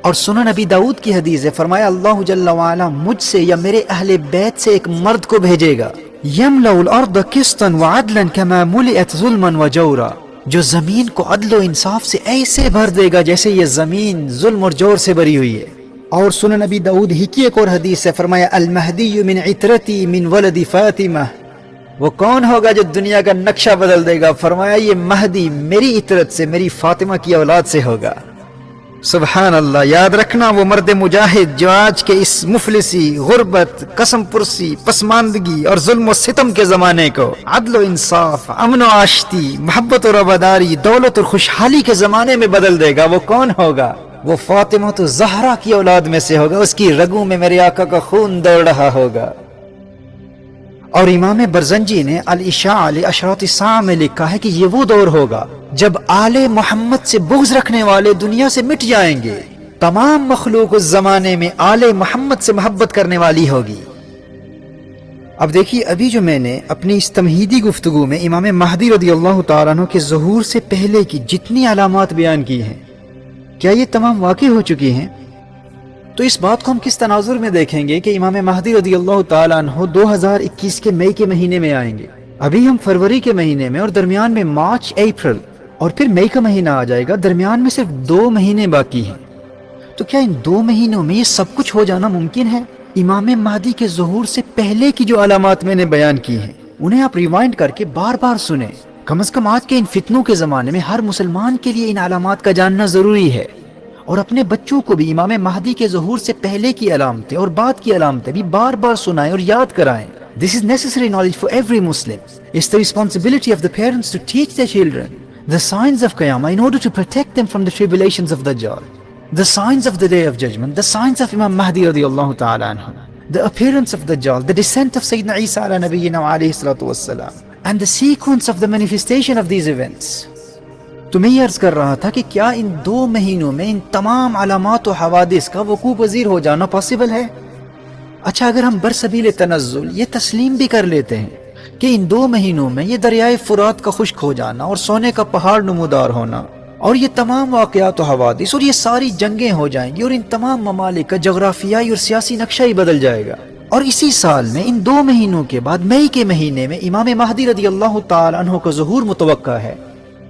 اور سنن نبی داؤد کی حدیث ہے، فرمایا اللہ جل وعلا مجھ سے یا میرے اہل بیت سے ایک مرد کو بھیجے گا، یملأ الارض قسطا وعدلا كما ملئت ظلما وجورا، جو زمین کو عدل و انصاف سے ایسے بھر دے گا جیسے یہ زمین ظلم اور جور سے بھری ہوئی ہے۔ اور سنن نبی داؤد ہی کی ایک اور حدیث سے فرمایا المہدی من عطرتی من ولد فاطمہ، وہ کون ہوگا جو دنیا کا نقشہ بدل دے گا؟ فرمایا یہ مہدی میری عطرت سے، میری فاطمہ کی اولاد سے ہوگا۔ سبحان اللہ۔ یاد رکھنا وہ مرد مجاہد جو آج کے اس مفلسی، غربت، قسم پرسی، پسماندگی اور ظلم و ستم کے زمانے کو عدل و انصاف، امن و آشتی، محبت و رواداری، دولت اور خوشحالی کے زمانے میں بدل دے گا، وہ کون ہوگا؟ وہ فاطمہ تو زہرا کی اولاد میں سے ہوگا، اس کی رگوں میں میرے آقا کا خون دوڑ رہا ہوگا۔ اور امام برزنجی نے الاشاع لاشراط الساعہ میں لکھا ہے کہ یہ وہ دور ہوگا جب آل محمد سے بغض رکھنے والے دنیا سے مٹ جائیں گے، تمام مخلوق اس زمانے میں آل محمد سے محبت کرنے والی ہوگی۔ اب دیکھیے، ابھی جو میں نے اپنی اس تمہیدی گفتگو میں امام مہدی رضی اللہ تعالیٰ عنہ کے ظہور سے پہلے کی جتنی علامات بیان کی ہیں، کیا یہ تمام واقع ہو چکی ہیں؟ تو اس بات کو ہم کس تناظر میں دیکھیں گے کہ امام مہدی رضی اللہ تعالیٰ عنہ 2021 کے مئی کے مہینے میں آئیں گے، ابھی ہم فروری کے مہینے میں، اور درمیان میں مارچ، اپریل اور پھر مئی کا مہینہ آ جائے گا، درمیان میں صرف 2 مہینے باقی ہیں۔ تو کیا ان 2 مہینوں میں یہ سب کچھ ہو جانا ممکن ہے؟ امام مہدی کے ظہور سے پہلے کی جو علامات میں نے بیان کی ہیں انہیں آپ ریوائنڈ کر کے بار بار سنیں، کم از کم آج کے ان فتنوں کے زمانے میں ہر مسلمان کے لیے ان علامات کا جاننا ضروری ہے، اور اپنے بچوں کو بھی امام مہدی کے ظہور سے پہلے کی علامتیں اور بعد کی علامتیں بھی بار بار سنائیں اور یاد کرائیں۔ This is necessary knowledge for every Muslim. It's the responsibility of the parents to teach their children the signs of Qiyamah in order to protect them from the tribulations of Dajjal, the signs of the Day of Judgment, the signs of Imam Mahdi radiyallahu ta'ala anhu, the appearance of Dajjal, the descent of Sayyidina Isa ala nabiyyina wa alayhi salatu wassalam, and the sequence of the manifestation of these events. تو میں یہ عرض کر رہا تھا کہ کیا ان 2 مہینوں میں ان تمام علامات و حوادث کا وقوع پذیر ہو جانا پاسبل ہے؟ اچھا، اگر ہم برسبیل تنزل یہ تسلیم بھی کر لیتے ہیں کہ ان 2 مہینوں میں یہ دریائے فرات کا خشک ہو جانا اور سونے کا پہاڑ نمودار ہونا اور یہ تمام واقعات و حوادث اور یہ ساری جنگیں ہو جائیں گی اور ان تمام ممالک کا جغرافیائی اور سیاسی نقشہ ہی بدل جائے گا، اور اسی سال میں ان 2 مہینوں کے بعد مئی کے مہینے میں امام مہدی رضی اللہ تعالی عنہ کا ظہور متوقع ہے،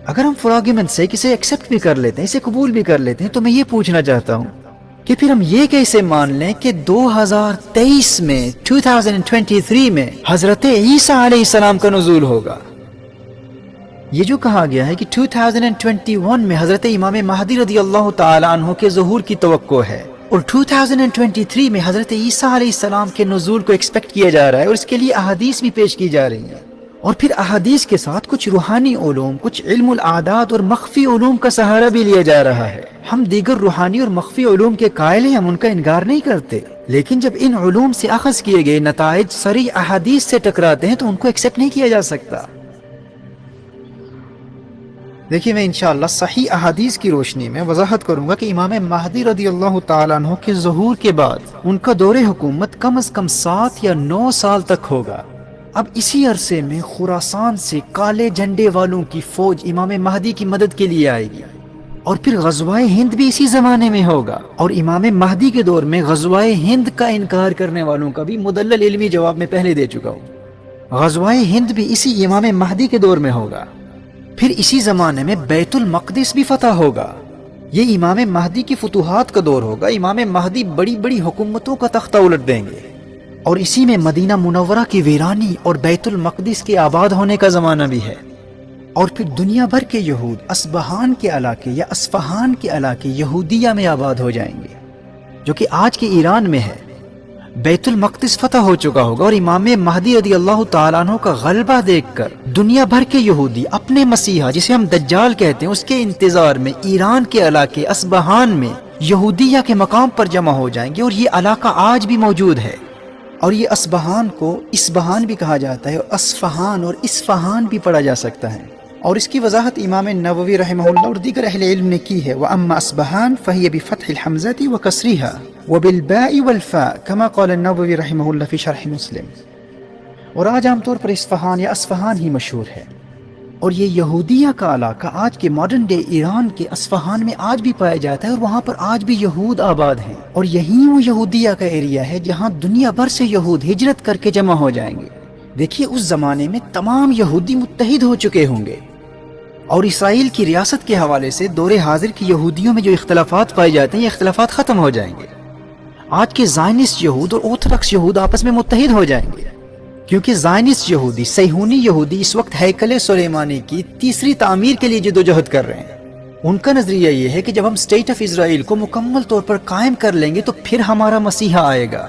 اگر ہم فار آرگیومنٹ سے اسے ایکسیپٹ بھی کر لیتے ہیں، اسے قبول بھی کر لیتے ہیں، تو میں یہ پوچھنا چاہتا ہوں کہ پھر ہم یہ کیسے مان لیں کہ 2023 میں 2023 میں حضرت عیسیٰ علیہ السلام کا نزول ہوگا؟ یہ جو کہا گیا ہے کہ 2021 میں حضرت امام مہدی رضی اللہ تعالی عنہ کے ظہور کی توقع ہے، اور 2023 میں حضرت عیسیٰ علیہ السلام کے نزول کو ایکسپیکٹ کیا جا رہا ہے، اور اس کے لیے احادیث بھی پیش کی جا رہی ہیں، اور پھر احادیث کے ساتھ کچھ روحانی علوم، کچھ علم الاعداد اور مخفی علوم کا سہارا بھی لیا جا رہا ہے۔ ہم دیگر روحانی اور مخفی علوم کے قائل ہیں، ہم ان کا انکار نہیں کرتے، لیکن جب ان علوم سے اخذ کیے گئے نتائج صریح احادیث سے ٹکراتے ہیں تو ان کو ایکسیپٹ نہیں کیا جا سکتا۔ دیکھیے، میں انشاءاللہ صحیح احادیث کی روشنی میں وضاحت کروں گا کہ امام مہدی رضی اللہ تعالیٰ عنہ کے ظہور کے بعد ان کا دور حکومت کم از کم 7 یا 9 سال تک ہوگا۔ اب اسی عرصے میں خراسان سے کالے جھنڈے والوں کی فوج امام مہدی کی مدد کے لیے آئے گی، اور پھر غزوہ ہند بھی اسی زمانے میں ہوگا، اور امام مہدی کے دور میں غزوہ ہند کا انکار کرنے والوں کا بھی مدلل علمی جواب میں پہلے دے چکا ہوں۔ غزوہ ہند بھی اسی امام مہدی کے دور میں ہوگا، پھر اسی زمانے میں بیت المقدس بھی فتح ہوگا۔ یہ امام مہدی کی فتوحات کا دور ہوگا، امام مہدی بڑی بڑی حکومتوں کا تختہ الٹ دیں گے، اور اسی میں مدینہ منورہ کی ویرانی اور بیت المقدس کے آباد ہونے کا زمانہ بھی ہے، اور پھر دنیا بھر کے یہود اصبہان کے علاقے یا اصفہان کے علاقے یہودیہ میں آباد ہو جائیں گے، جو کہ آج کے ایران میں ہے۔ بیت المقدس فتح ہو چکا ہوگا، اور امام مہدی رضی اللہ تعالیٰ عنہ کا غلبہ دیکھ کر دنیا بھر کے یہودی اپنے مسیحا، جسے ہم دجال کہتے ہیں، اس کے انتظار میں ایران کے علاقے اصبہان میں یہودیہ کے مقام پر جمع ہو جائیں گے، اور یہ علاقہ آج بھی موجود ہے، اور یہ اصبہان کو اسبہان بھی کہا جاتا ہے، اور اصفہان اور اصفہان بھی پڑھا جا سکتا ہے، اور اس کی وضاحت امام نووی رحمہ اللہ اور دیگر اہل علم نے کی ہے۔ وَأَمَّا أَصْبَهَانَ فَهِيَ بِفَتْحِ الْحَمْزَةِ وَكَسْرِهَا وَبِالْبَاءِ وَالْفَاءِ كَمَا قَالَ النَّوَوِي رحمہ اللہ فی شرح مسلم۔ اور آج عام طور پر اصفہان یا اصفہان ہی مشہور ہے، اور یہ یہودیہ کا علاقہ آج کے ماڈرن ڈے ایران کے اصفہان میں آج بھی پایا جاتا ہے، اور وہاں پر آج بھی یہود آباد ہیں، اور یہی وہ یہودیہ کا ایریا ہے جہاں دنیا بھر سے یہود ہجرت کر کے جمع ہو جائیں گے۔ دیکھیے، اس زمانے میں تمام یہودی متحد ہو چکے ہوں گے، اور اسرائیل کی ریاست کے حوالے سے دور حاضر کی یہودیوں میں جو اختلافات پائے جاتے ہیں یہ اختلافات ختم ہو جائیں گے. آج کے زائنسٹ یہود اور آرتھوڈکس یہود آپس میں متحد ہو جائیں گے، کیونکہ زائنسٹ یہودی، صہیونی یہودی اس وقت ہیکل سلیمانی کی تیسری تعمیر کے لیے جدوجہد کر رہے ہیں. ان کا نظریہ یہ ہے کہ جب ہم اسٹیٹ آف اسرائیل کو مکمل طور پر قائم کر لیں گے تو پھر ہمارا مسیحا آئے گا.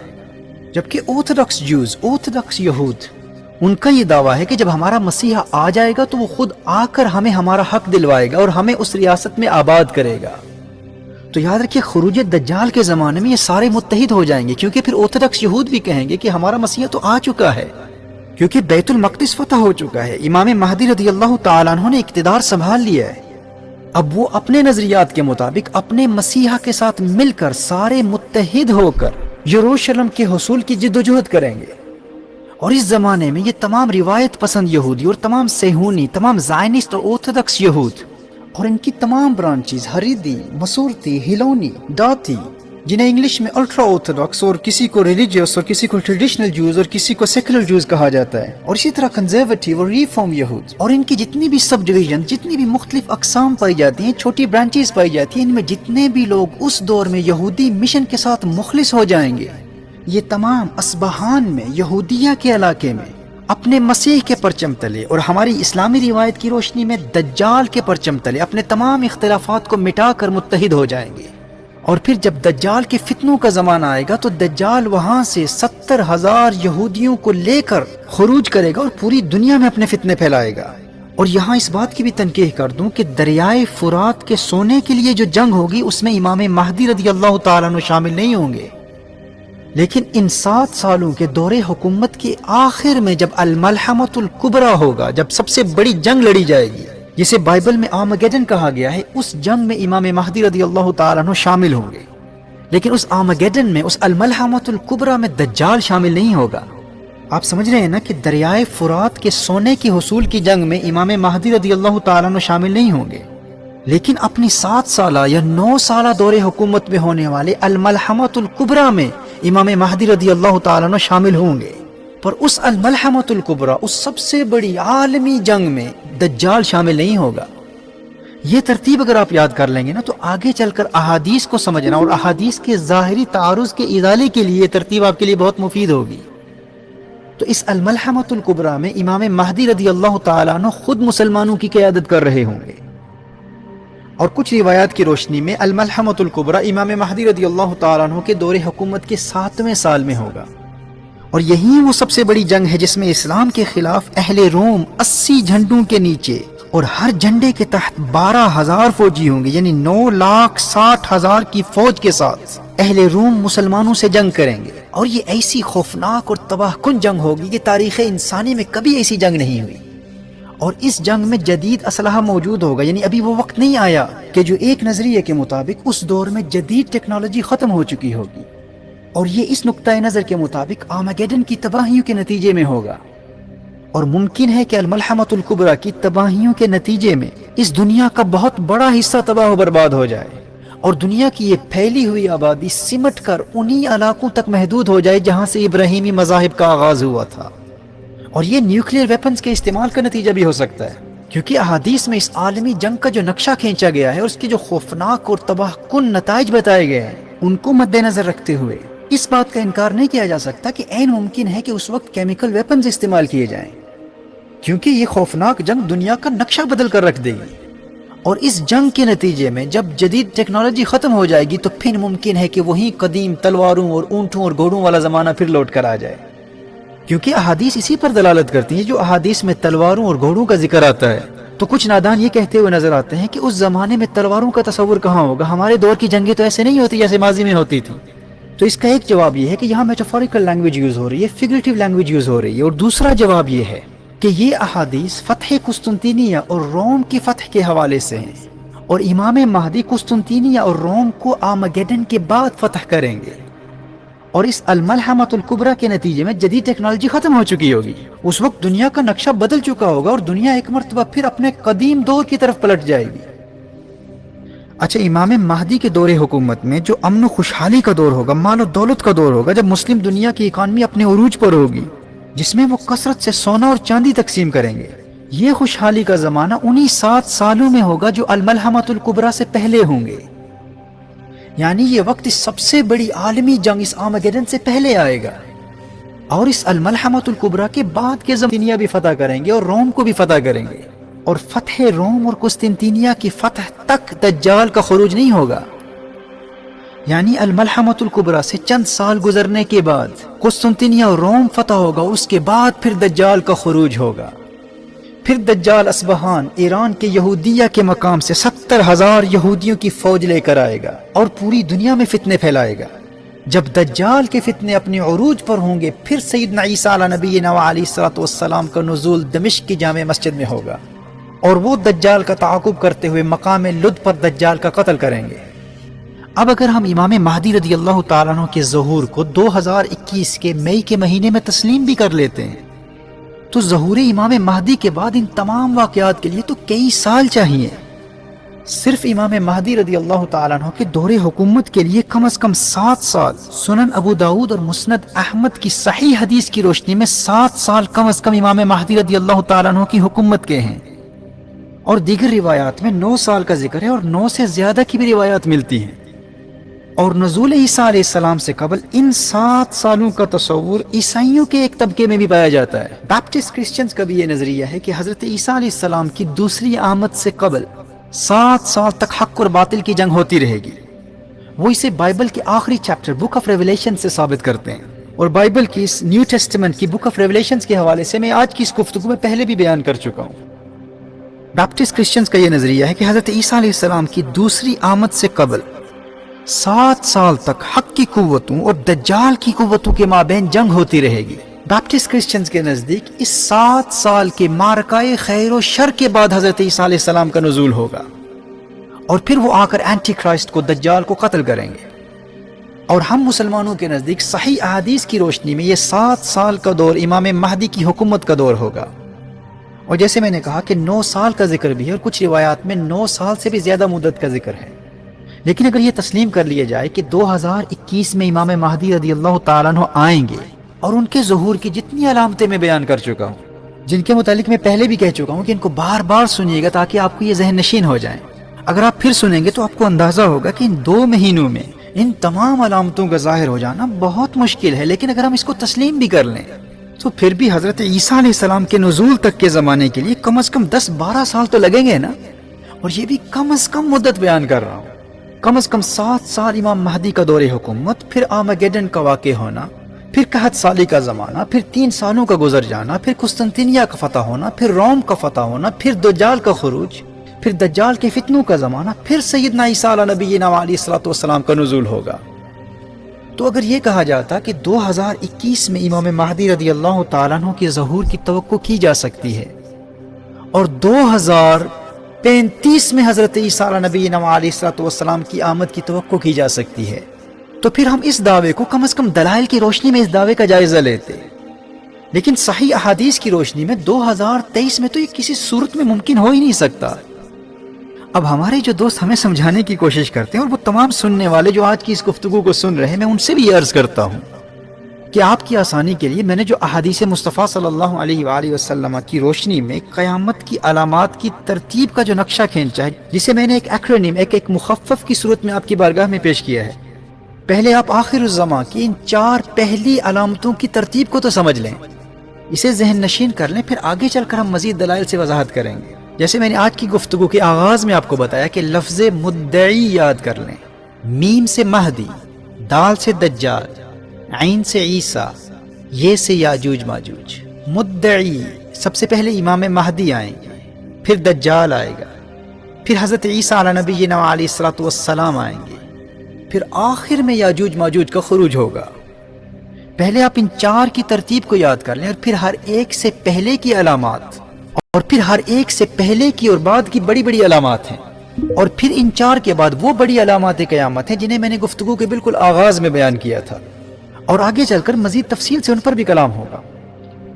جبکہ آرتھوڈکس جوز، آرتھوڈکس یہود، ان کا یہ دعویٰ ہے کہ جب ہمارا مسیحا آ جائے گا تو وہ خود آ کر ہمیں ہمارا حق دلوائے گا اور ہمیں اس ریاست میں آباد کرے گا. تو یاد رکھیے خروج دجال کے زمانے میں یہ سارے متحد ہو جائیں گے، کیونکہ پھر آرتھوڈکس یہود بھی کہیں گے کہ ہمارا مسیحا تو آ چکا ہے، کیونکہ بیت المقدس فتح ہو چکا ہے، امام مہدی رضی اللہ تعالیٰ عنہ نے اقتدار سنبھال لیا ہے. اب وہ اپنے نظریات کے مطابق اپنے مسیحا کے ساتھ مل کر سارے متحد ہو کر یروشلم کے حصول کی جدوجہد کریں گے. اور اس زمانے میں یہ تمام روایت پسند یہودی اور تمام صہیونی، تمام زائنسٹ اور آرتھوڈکس یہود اور ان کی تمام برانچیز، حریدی، مسورتی، ہیلونی، داتی، جنہیں انگلش میں الٹرا آرتھوڈکس اور کسی کو ریلیجیس اور کسی کو ٹریڈیشنل جوز اور کسی کو سیکولر جوز کہا جاتا ہے، اور اسی طرح کنزرویٹو اور ریفارم یہود، اور ان کی جتنی بھی سب ڈویژن، جتنی بھی مختلف اقسام پائی جاتی ہیں، چھوٹی برانچیز پائی جاتی ہیں، ان میں جتنے بھی لوگ اس دور میں یہودی مشن کے ساتھ مخلص ہو جائیں گے، یہ تمام اصبہان میں، یہودیہ کے علاقے میں اپنے مسیح کے پرچم تلے اور ہماری اسلامی روایت کی روشنی میں دجال کے پرچم تلے اپنے تمام اختلافات کو مٹا کر متحد ہو جائیں گے. اور پھر جب دجال کے فتنوں کا زمانہ آئے گا تو دجال وہاں سے 70,000 یہودیوں کو لے کر خروج کرے گا اور پوری دنیا میں اپنے فتنے پھیلائے گا. اور یہاں اس بات کی بھی تنقیح کر دوں کہ دریائے فرات کے سونے کے لیے جو جنگ ہوگی اس میں امام مہدی رضی اللہ تعالیٰ عنہ شامل نہیں ہوں گے، لیکن ان 7 سالوں کے دور حکومت کے آخر میں جب الملحمۃ الکبریٰ ہوگا، جب سب سے بڑی جنگ لڑی جائے گی جسے بائبل میں آرمگیڈن کہا گیا ہے، اس جنگ میں امام مہدی رضی اللہ تعالیٰ عنہ شامل ہوں گے. لیکن اس آرمگیڈن میں، اس الملحمۃ الکبریٰ میں دجال شامل نہیں ہوگا. آپ سمجھ رہے ہیں نا کہ دریائے فرات کے سونے کے حصول کی جنگ میں امام مہدی رضی اللہ تعالیٰ عنہ شامل نہیں ہوں گے، لیکن اپنی 7 سالہ یا 9 سالہ دور حکومت میں ہونے والے الملحمۃ الکبریٰ میں امام مہدی رضی اللہ تعالیٰ عنہ شامل ہوں گے. پر اس الملحمۃ الکبریٰ، اس سب سے بڑی عالمی جنگ میں دجال شامل نہیں ہوگا. یہ ترتیب اگر آپ یاد کر لیں گے نا تو آگے چل کر احادیث کو سمجھنا اور احادیث کے ظاہری تعارض کے ازالے کے لیے یہ ترتیب آپ کے لیے بہت مفید ہوگی. تو اس الملحمۃ الکبریٰ میں امام مہدی رضی اللہ تعالیٰ عنہ خود مسلمانوں کی قیادت کر رہے ہوں گے. اور کچھ روایات کی روشنی میں الملحمۃ الکبریٰ امام مہدی رضی اللہ تعالیٰ عنہ کے دور حکومت کے 7ویں سال میں ہوگا. اور یہی وہ سب سے بڑی جنگ ہے جس میں اسلام کے خلاف اہل روم 80 جھنڈوں کے نیچے اور ہر جھنڈے کے تحت 12,000 فوجی ہوں گے، یعنی 9,60,000 کی فوج کے ساتھ اہل روم مسلمانوں سے جنگ کریں گے. اور یہ ایسی خوفناک اور تباہ کن جنگ ہوگی کہ تاریخ انسانی میں کبھی ایسی جنگ نہیں ہوئی. اور اس جنگ میں جدید اسلحہ موجود ہوگا، یعنی ابھی وہ وقت نہیں آیا کہ جو ایک نظریے کے مطابق اس دور میں جدید ٹیکنالوجی ختم ہو چکی ہوگی. اور یہ اس نقطۂ نظر کے مطابق آرمگیڈن کی تباہیوں کے نتیجے میں ہوگا. اور ممکن ہے کہ الملحمۃ الکبریٰ کی تباہیوں کے نتیجے میں اس دنیا کا بہت بڑا حصہ تباہ و برباد ہو جائے اور دنیا کی یہ پھیلی ہوئی آبادی سمٹ کر انہی علاقوں تک محدود ہو جائے جہاں سے ابراہیمی مذاہب کا آغاز ہوا تھا. اور یہ نیوکلیئر ویپنز کے استعمال کا نتیجہ بھی ہو سکتا ہے، کیونکہ احادیث میں اس عالمی جنگ کا جو نقشہ کھینچا گیا ہے اور اس کے جو خوفناک اور تباہ کن نتائج بتائے گئے ہیں ان کو مد نظر رکھتے ہوئے اس بات کا انکار نہیں کیا جا سکتا کہ عین ممکن ہے کہ اس وقت کیمیکل ویپنز استعمال کیے جائیں، کیونکہ یہ خوفناک جنگ دنیا کا نقشہ بدل کر رکھ دے گی. اور اس جنگ کے نتیجے میں جب جدید ٹیکنالوجی ختم ہو جائے گی تو پھر ممکن ہے کہ وہی قدیم تلواروں اور اونٹوں اور گھوڑوں والا زمانہ پھر لوٹ کر آ جائے، کیونکہ احادیث اسی پر دلالت کرتی ہیں. جو احادیث میں تلواروں اور گھوڑوں کا ذکر آتا ہے تو کچھ نادان یہ کہتے ہوئے نظر آتے ہیں کہ اس زمانے میں تلواروں کا تصور کہاں ہوگا، ہمارے دور کی جنگیں تو ایسے نہیں ہوتی جیسے ماضی میں ہوتی تھی. تو اس کا ایک جواب یہ ہے کہ یہاں میٹافوریکل لینگویج یوز ہو رہی ہے، فگریٹو لینگویج یوز ہو رہی ہے. اور دوسرا جواب یہ ہے کہ یہ احادیث فتح قسطنطینیہ اور روم کی فتح کے حوالے سے ہیں، اور امام مہدی قسطنطینیہ اور روم کو آرمگیڈن کے بعد فتح کریں گے. اور اس الملحمۃ الکبریٰ کے نتیجے میں جدید ٹیکنالوجی ختم ہو چکی ہوگی، اس وقت دنیا کا نقشہ بدل چکا ہوگا اور دنیا ایک مرتبہ پھر اپنے قدیم دور کی طرف پلٹ جائے گی. اچھا، امام مہدی کے دور حکومت میں جو امن و خوشحالی کا دور ہوگا، مال و دولت کا دور ہوگا، جب مسلم دنیا کی اکانومی اپنے عروج پر ہوگی، جس میں وہ کثرت سے سونا اور چاندی تقسیم کریں گے، یہ خوشحالی کا زمانہ انہی 7 سالوں میں ہوگا جو الملحمۃ الکبریٰ سے پہلے ہوں گے، یعنی یہ وقت اس سب سے بڑی عالمی جنگ اس آرمیگیڈن سے پہلے آئے گا، اور اس الملحمۃ الکبریٰ کے بعد کے دنیا بھی فتح کریں گے اور روم کو بھی فتح کریں گے، اور فتح روم اور قسطنطینیہ کی فتح تک دجال کا خروج نہیں ہوگا۔ یعنی الملحمۃ الکبریٰ سے چند سال گزرنے کے بعد قسطنطینیہ اور روم فتح ہوگا، اس کے بعد پھر دجال کا خروج ہوگا۔ پھر دجال اصبہان ایران کے یہودیہ کے مقام سے 70,000 یہودیوں کی فوج لے کر آئے گا اور پوری دنیا میں فتنے پھیلائے گا۔ جب دجال کے فتنے اپنے عروج پر ہوں گے، پھر سیدنا عیسیٰ علیہ نبینا علیہ الصلوۃ والسلام کا نزول دمشق کی جامع مسجد میں ہوگا، اور وہ دجال کا تعاقب کرتے ہوئے مقام لد پر دجال کا قتل کریں گے۔ اب اگر ہم امام مہدی رضی اللہ تعالیٰ عنہ کے ظہور کو 2021 کے مئی کے مہینے میں تسلیم بھی کر لیتے ہیں، تو ظہور امام مہدی کے بعد ان تمام واقعات کے لیے تو کئی سال چاہیے۔ صرف امام مہدی رضی اللہ تعالیٰ عنہ کے دور حکومت کے لیے کم از کم 7 سال، سنن ابو داؤد اور مسند احمد کی صحیح حدیث کی روشنی میں 7 سال کم از کم امام مہدی رضی اللہ تعالیٰ عنہ کی حکومت کے ہیں، اور دیگر روایات میں 9 سال کا ذکر ہے، اور 9 سے زیادہ کی بھی روایات ملتی ہیں۔ اور نزول عیسیٰ علیہ السلام سے قبل ان 7 سالوں کا تصور عیسائیوں کے ایک طبقے میں بھی پایا جاتا ہے۔ بیپٹسٹ کرسچنز کا بھی یہ نظریہ ہے کہ حضرت عیسیٰ علیہ السلام کی دوسری آمد سے قبل 7 سال تک حق اور باطل کی جنگ ہوتی رہے گی۔ وہ اسے بائبل کے آخری چیپٹر بک آف ریویلیشن سے ثابت کرتے ہیں، اور بائبل کی اس نیو ٹیسٹمنٹ کی بک آف ریویلیشن کے حوالے سے میں آج کی اس گفتگو میں پہلے بھی بیان کر چکا ہوں۔ بیپٹسٹ کرسچنز کا یہ نظریہ ہے کہ حضرت عیسیٰ علیہ السلام کی دوسری آمد سے قبل 7 سال تک حق کی قوتوں اور دجال کی قوتوں کے مابین جنگ ہوتی رہے گی۔ بیپٹسٹ کرسچنز کے نزدیک اس 7 سال کے معرکہ خیر و شر کے بعد حضرت عیسیٰ علیہ السلام کا نزول ہوگا، اور پھر وہ آ کر اینٹی کرائسٹ کو، دجال کو قتل کریں گے۔ اور ہم مسلمانوں کے نزدیک صحیح احادیث کی روشنی میں یہ 7 سال کا دور امام مہدی کی حکومت کا دور ہوگا۔ اور جیسے میں نے کہا کہ 9 سال کا ذکر بھی ہے، اور کچھ روایات میں 9 سال سے بھی زیادہ مدت کا ذکر ہے۔ لیکن اگر یہ تسلیم کر لیا جائے کہ 2021 میں امام مہدی رضی اللہ تعالیٰ عنہ آئیں گے، اور ان کے ظہور کی جتنی علامتیں میں بیان کر چکا ہوں، جن کے متعلق میں پہلے بھی کہہ چکا ہوں کہ ان کو بار بار سنیے گا تاکہ آپ کو یہ ذہن نشین ہو جائیں۔ اگر آپ پھر سنیں گے تو آپ کو اندازہ ہوگا کہ ان 2 مہینوں میں ان تمام علامتوں کا ظاہر ہو جانا بہت مشکل ہے، لیکن اگر ہم اس کو تسلیم بھی کر لیں تو پھر بھی حضرت عیسیٰ علیہ السلام کے نزول تک کے زمانے کے لیے کم از کم 10-12 سال تو لگیں گے نا۔ اور یہ بھی کم از کم مدت بیان کر رہا ہوں، کم از کم 7 سال امام مہدی کا دور حکومت، پھر آرمیگیڈن کا واقع ہونا، پھر 61 سالی کا زمانہ، پھر 3 سالوں کا گزر جانا، پھر قسطنطینیہ کا فتح ہونا، پھر روم کا فتح ہونا، پھر دجال کا خروج، پھر دجال کے فتنوں کا زمانہ، پھر سیدنا عیسیٰ علیہ نبینا علیہ الصلوۃ والسلام کا نزول ہوگا۔ تو اگر یہ کہا جاتا کہ 2021 میں امام مہدی رضی اللہ تعالیٰ عنہ کے ظہور کی توقع کی جا سکتی ہے، اور 2035 میں حضرت عیسیٰ علیہ نبینا علیہ الصلوۃ والسلام کی آمد کی توقع کی جا سکتی ہے، تو پھر ہم اس دعوے کو کم از کم دلائل کی روشنی میں اس دعوے کا جائزہ لیتے۔ لیکن صحیح احادیث کی روشنی میں 2023 میں تو یہ کسی صورت میں ممکن ہو ہی نہیں سکتا۔ اب ہمارے جو دوست ہمیں سمجھانے کی کوشش کرتے ہیں، اور وہ تمام سننے والے جو آج کی اس گفتگو کو سن رہے ہیں، میں ان سے بھی یہ عرض کرتا ہوں کہ آپ کی آسانی کے لیے میں نے جو احادیث مصطفیٰ صلی اللہ علیہ وآلہ وسلم کی روشنی میں قیامت کی علامات کی ترتیب کا جو نقشہ کھینچا ہے، جسے میں نے ایک ایکرونیم، ایک مخفف کی صورت میں آپ کی بارگاہ میں پیش کیا ہے، پہلے آپ آخر الزمان کی ان 4 پہلی علامتوں کی ترتیب کو تو سمجھ لیں، اسے ذہن نشین کر لیں، پھر آگے چل کر ہم مزید دلائل سے وضاحت کریں گے۔ جیسے میں نے آج کی گفتگو کے آغاز میں آپ کو بتایا کہ لفظ مدعی یاد کر لیں، میم سے مہدی، دال سے دجال، عین سے عیسیٰ، یہ سے یاجوج ماجوج۔ مدعی، سب سے پہلے امام مہدی آئیں گے، پھر دجال آئے گا، پھر حضرت عیسیٰ علیہ نبینا علیہ الصلوۃ والسلام آئیں گے، پھر آخر میں یاجوج ماجوج کا خروج ہوگا۔ پہلے آپ ان 4 کی ترتیب کو یاد کر لیں، اور پھر ہر ایک سے پہلے کی علامات، اور پھر ہر ایک سے پہلے کی اور بعد کی بڑی بڑی علامات ہیں، اور پھر ان 4 کے بعد وہ بڑی علامات قیامت ہیں جنہیں میں نے گفتگو کے بالکل آغاز میں بیان کیا تھا، اور آگے چل کر مزید تفصیل سے ان پر بھی کلام ہوگا۔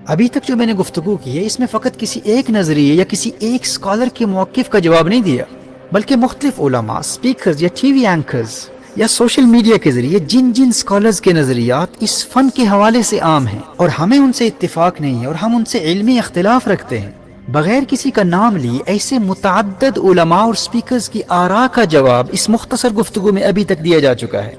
ابھی تک جو میں نے گفتگو کی ہے، اس میں فقط کسی ایک نظریے یا کسی ایک اسکالر کے موقف کا جواب نہیں دیا، بلکہ مختلف علماء، اسپیکرز یا ٹی وی اینکرز یا سوشل میڈیا کے ذریعے جن اسکالرز کے نظریات اس فن کے حوالے سے عام ہیں اور ہمیں ان سے اتفاق نہیں ہے اور ہم ان سے علمی اختلاف رکھتے ہیں، بغیر کسی کا نام لیے ایسے متعدد علماء اور سپیکرز کی آراء کا جواب اس مختصر گفتگو میں ابھی تک دیا جا چکا ہے،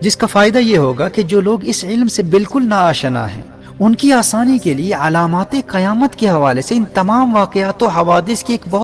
جس کا فائدہ یہ ہوگا کہ جو لوگ اس علم سے بالکل ناآشنا ہیں ان کی آسانی کے لیے علامات قیامت کے حوالے سے ان تمام واقعات و حوادث کی ایک بہت